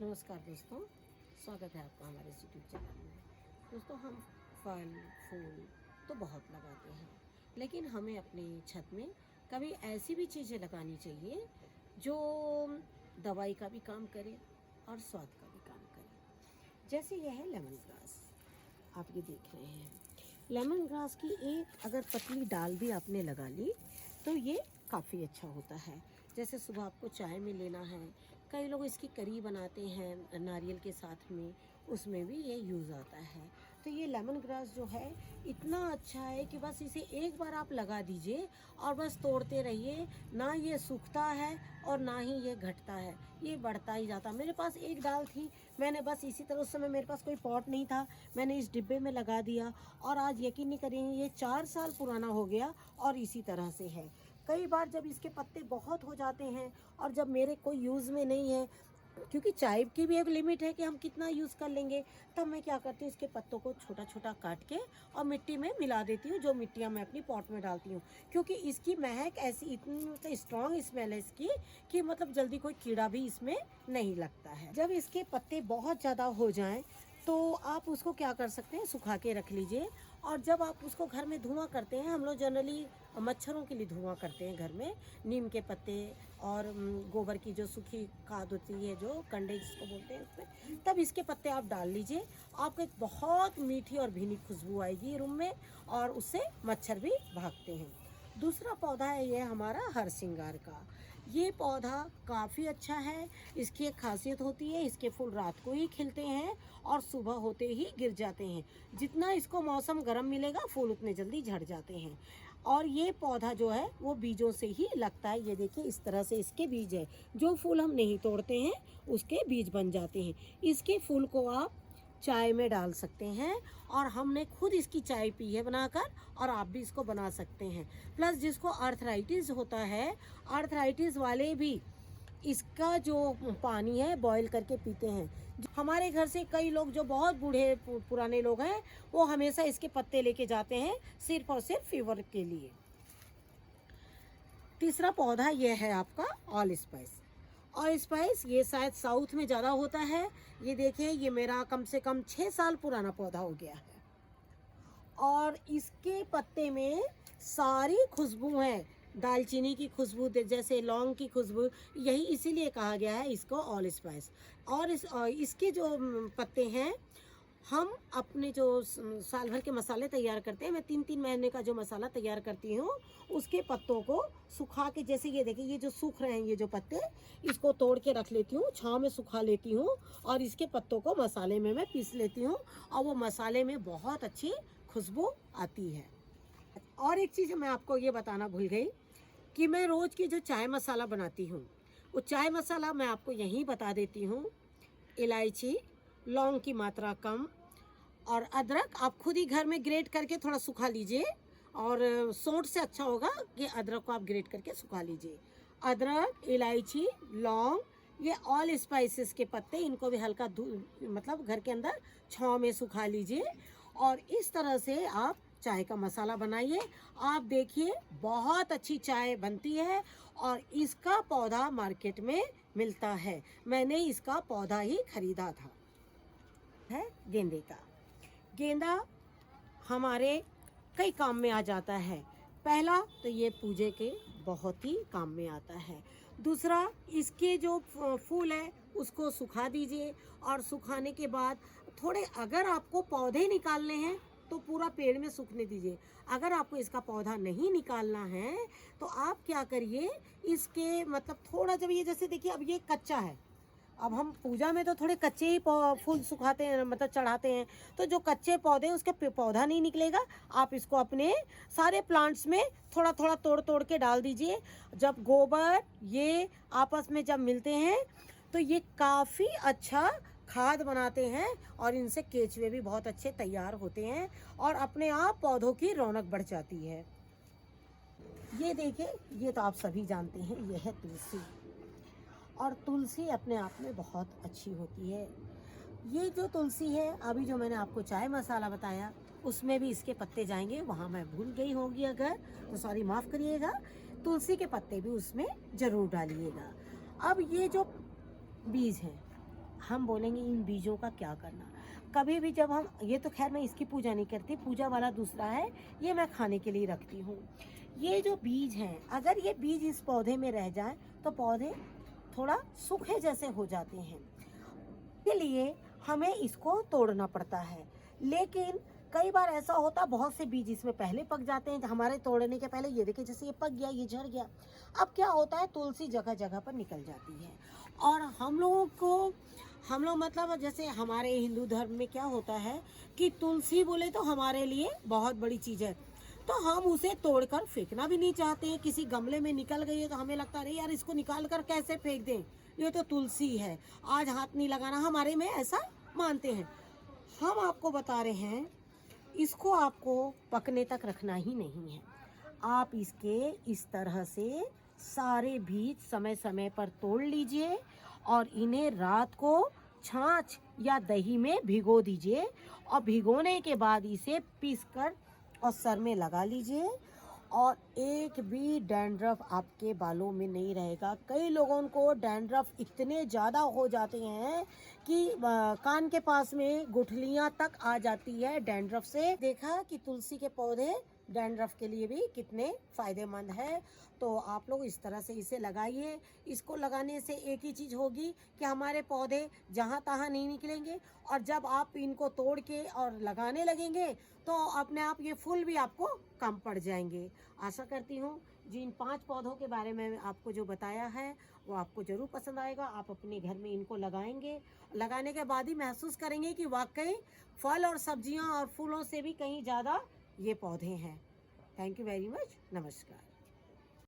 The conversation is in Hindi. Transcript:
नमस्कार दोस्तों, स्वागत है आपका हमारे इस यूट्यूब चैनल में। दोस्तों, हम फल फूल तो बहुत लगाते हैं, लेकिन हमें अपनी छत में कभी ऐसी भी चीज़ें लगानी चाहिए जो दवाई का भी काम करे और स्वाद का भी काम करे। जैसे यह है लेमन ग्रास, आप ये देख रहे हैं। लेमन ग्रास की एक अगर पतली डाल भी आपने लगा ली तो ये काफ़ी अच्छा होता है। जैसे सुबह आपको चाय में लेना है, कई लोग इसकी करी बनाते हैं नारियल के साथ में, उसमें भी ये यूज़ आता है। तो ये लेमन ग्रास जो है इतना अच्छा है कि बस इसे एक बार आप लगा दीजिए और बस तोड़ते रहिए। ना ये सूखता है और ना ही ये घटता है, ये बढ़ता ही जाता। मेरे पास एक डाल थी, मैंने बस इसी तरह, उस समय मेरे पास कोई पॉट नहीं था, मैंने इस डिब्बे में लगा दिया और आज यकीन नहीं करेंगे ये 4 साल पुराना हो गया और इसी तरह से है। कई बार जब इसके पत्ते बहुत हो जाते हैं और जब मेरे कोई यूज़ में नहीं है, क्योंकि चाय की भी एक लिमिट है कि हम कितना यूज़ कर लेंगे, तब मैं क्या करती हूँ, इसके पत्तों को छोटा छोटा काट के और मिट्टी में मिला देती हूँ, जो मिट्टियाँ मैं अपनी पॉट में डालती हूँ। क्योंकि इसकी महक ऐसी इतनी मतलब स्ट्रॉन्ग स्मेल है इसकी कि मतलब जल्दी कोई कीड़ा भी इसमें नहीं लगता है। जब इसके पत्ते बहुत ज़्यादा हो जाएं तो आप उसको क्या कर सकते हैं, सुखा के रख लीजिए। और जब आप उसको घर में धुआं करते हैं, हम लोग जनरली मच्छरों के लिए धुआं करते हैं घर में, नीम के पत्ते और गोबर की जो सूखी खाद होती है, जो कंडे जिसको बोलते हैं, उसमें तब इसके पत्ते आप डाल लीजिए। आपको एक बहुत मीठी और भीनी खुशबू आएगी रूम में और उससे मच्छर भी भागते हैं। दूसरा पौधा है ये हमारा हरसिंगार का। ये पौधा काफ़ी अच्छा है। इसकी एक खासियत होती है, इसके फूल रात को ही खिलते हैं और सुबह होते ही गिर जाते हैं। जितना इसको मौसम गर्म मिलेगा, फूल उतने जल्दी झड़ जाते हैं। और ये पौधा जो है वो बीजों से ही लगता है। ये देखिए, इस तरह से इसके बीज है। जो फूल हम नहीं तोड़ते हैं उसके बीज बन जाते हैं। इसके फूल को आप चाय में डाल सकते हैं और हमने खुद इसकी चाय पी है बनाकर, और आप भी इसको बना सकते हैं। प्लस जिसको आर्थराइटिस होता है, आर्थराइटिस वाले भी इसका जो पानी है बॉईल करके पीते हैं। हमारे घर से कई लोग जो बहुत बूढ़े पुराने लोग हैं, वो हमेशा इसके पत्ते लेके जाते हैं सिर्फ और सिर्फ फीवर के लिए। तीसरा पौधा यह है आपका ऑल स्पाइस। ऑल स्पाइस ये शायद साउथ में ज़्यादा होता है। ये देखिए, ये मेरा कम से कम 6 साल पुराना पौधा हो गया है और इसके पत्ते में सारी खुशबू है। दालचीनी की खुशबू, जैसे लौंग की खुशबू, यही इसीलिए कहा गया है इसको ऑल स्पाइस। और इसके जो पत्ते हैं, हम अपने जो साल भर के मसाले तैयार करते हैं, मैं 3-3 महीने का जो मसाला तैयार करती हूँ, उसके पत्तों को सुखा के, जैसे ये देखिए, ये जो सूख रहे हैं ये जो पत्ते, इसको तोड़ के रख लेती हूँ, छांव में सुखा लेती हूँ और इसके पत्तों को मसाले में मैं पीस लेती हूँ और वो मसाले में बहुत अच्छी खुशबू आती है। और एक चीज़ मैं आपको ये बताना भूल गई कि मैं रोज़ की जो चाय मसाला बनाती हूँ, वो चाय मसाला मैं आपको यहीं बता देती हूँ। इलायची, लौंग की मात्रा कम और अदरक आप खुद ही घर में ग्रेट करके थोड़ा सुखा लीजिए। और सोंठ से अच्छा होगा कि अदरक को आप ग्रेट करके सुखा लीजिए। अदरक, इलायची, लौंग, ये ऑल स्पाइसेस के पत्ते, इनको भी हल्का मतलब घर के अंदर छांव में सुखा लीजिए और इस तरह से आप चाय का मसाला बनाइए। आप देखिए, बहुत अच्छी चाय बनती है और इसका पौधा मार्केट में मिलता है। मैंने इसका पौधा ही खरीदा था। है गेंदे का। गेंदा हमारे कई काम में आ जाता है। पहला तो ये पूजे के बहुत ही काम में आता है। दूसरा, इसके जो फूल है उसको सुखा दीजिए और सुखाने के बाद थोड़े, अगर आपको पौधे निकालने हैं तो पूरा पेड़ में सूखने दीजिए। अगर आपको इसका पौधा नहीं निकालना है तो आप क्या करिए, इसके मतलब थोड़ा, जब ये जैसे देखिए अब ये कच्चा है, अब हम पूजा में तो थोड़े कच्चे ही फूल सुखाते हैं, मतलब चढ़ाते हैं, तो जो कच्चे पौधे उसका पौधा नहीं निकलेगा। आप इसको अपने सारे प्लांट्स में थोड़ा थोड़ा तोड़ तोड़ के डाल दीजिए। जब गोबर ये आपस में जब मिलते हैं तो ये काफ़ी अच्छा खाद बनाते हैं और इनसे केचुए भी बहुत अच्छे तैयार होते हैं और अपने आप पौधों की रौनक बढ़ जाती है। ये देखिए, ये तो आप सभी जानते हैं, ये है तुलसी। और तुलसी अपने आप में बहुत अच्छी होती है। ये जो तुलसी है, अभी जो मैंने आपको चाय मसाला बताया, उसमें भी इसके पत्ते जाएंगे। वहाँ मैं भूल गई होंगी अगर, तो सॉरी, माफ़ करिएगा। तुलसी के पत्ते भी उसमें ज़रूर डालिएगा। अब ये जो बीज हैं, हम बोलेंगे इन बीजों का क्या करना। कभी भी जब हम, ये तो खैर मैं इसकी पूजा नहीं करती, पूजा वाला दूसरा है, ये मैं खाने के लिए रखती हूँ। ये जो बीज हैं, अगर ये बीज इस पौधे में रह जाए तो पौधे थोड़ा सूखे जैसे हो जाते हैं, के लिए हमें इसको तोड़ना पड़ता है। लेकिन कई बार ऐसा होता, बहुत से बीज इसमें पहले पक जाते हैं हमारे तोड़ने के पहले। ये देखिए जैसे ये पक गया, ये झड़ गया। अब क्या होता है, तुलसी जगह जगह पर निकल जाती है। और हम लोग मतलब जैसे हमारे हिंदू धर्म में क्या होता है कि तुलसी बोले तो हमारे लिए बहुत बड़ी चीज़ है, तो हम उसे तोड़कर फेंकना भी नहीं चाहते हैं। किसी गमले में निकल गई है तो हमें लगता है अरे यार इसको निकाल कर कैसे फेंक दें, ये तो तुलसी है, आज हाथ नहीं लगाना, हमारे में ऐसा मानते हैं। हम आपको बता रहे हैं इसको आपको पकने तक रखना ही नहीं है। आप इसके इस तरह से सारे बीज समय समय पर तोड़ लीजिए और इन्हें रात को छाछ या दही में भिगो दीजिए, और भिगोने के बाद इसे पीसकर और सर में लगा लीजिए, और एक भी डैंड्रफ आपके बालों में नहीं रहेगा। कई लोगों को डैंड्रफ इतने ज़्यादा हो जाते हैं कि कान के पास में गुठलियाँ तक आ जाती है डैंड्रफ से। देखा कि तुलसी के पौधे डैंड्रफ के लिए भी कितने फ़ायदेमंद है। तो आप लोग इस तरह से इसे लगाइए। इसको लगाने से एक ही चीज़ होगी कि हमारे पौधे जहाँ तहाँ नहीं निकलेंगे, और जब आप इनको तोड़ के और लगाने लगेंगे तो अपने आप ये फूल भी आपको कम पड़ जाएंगे। आशा करती हूँ जिन 5 पौधों के बारे में आपको जो बताया है वो आपको ज़रूर पसंद आएगा। आप अपने घर में इनको लगाएंगे, लगाने के बाद ही महसूस करेंगे कि वाकई फल और सब्जियाँ और फूलों से भी कहीं ज़्यादा ये पौधे हैं। Thank you very much. नमस्कार।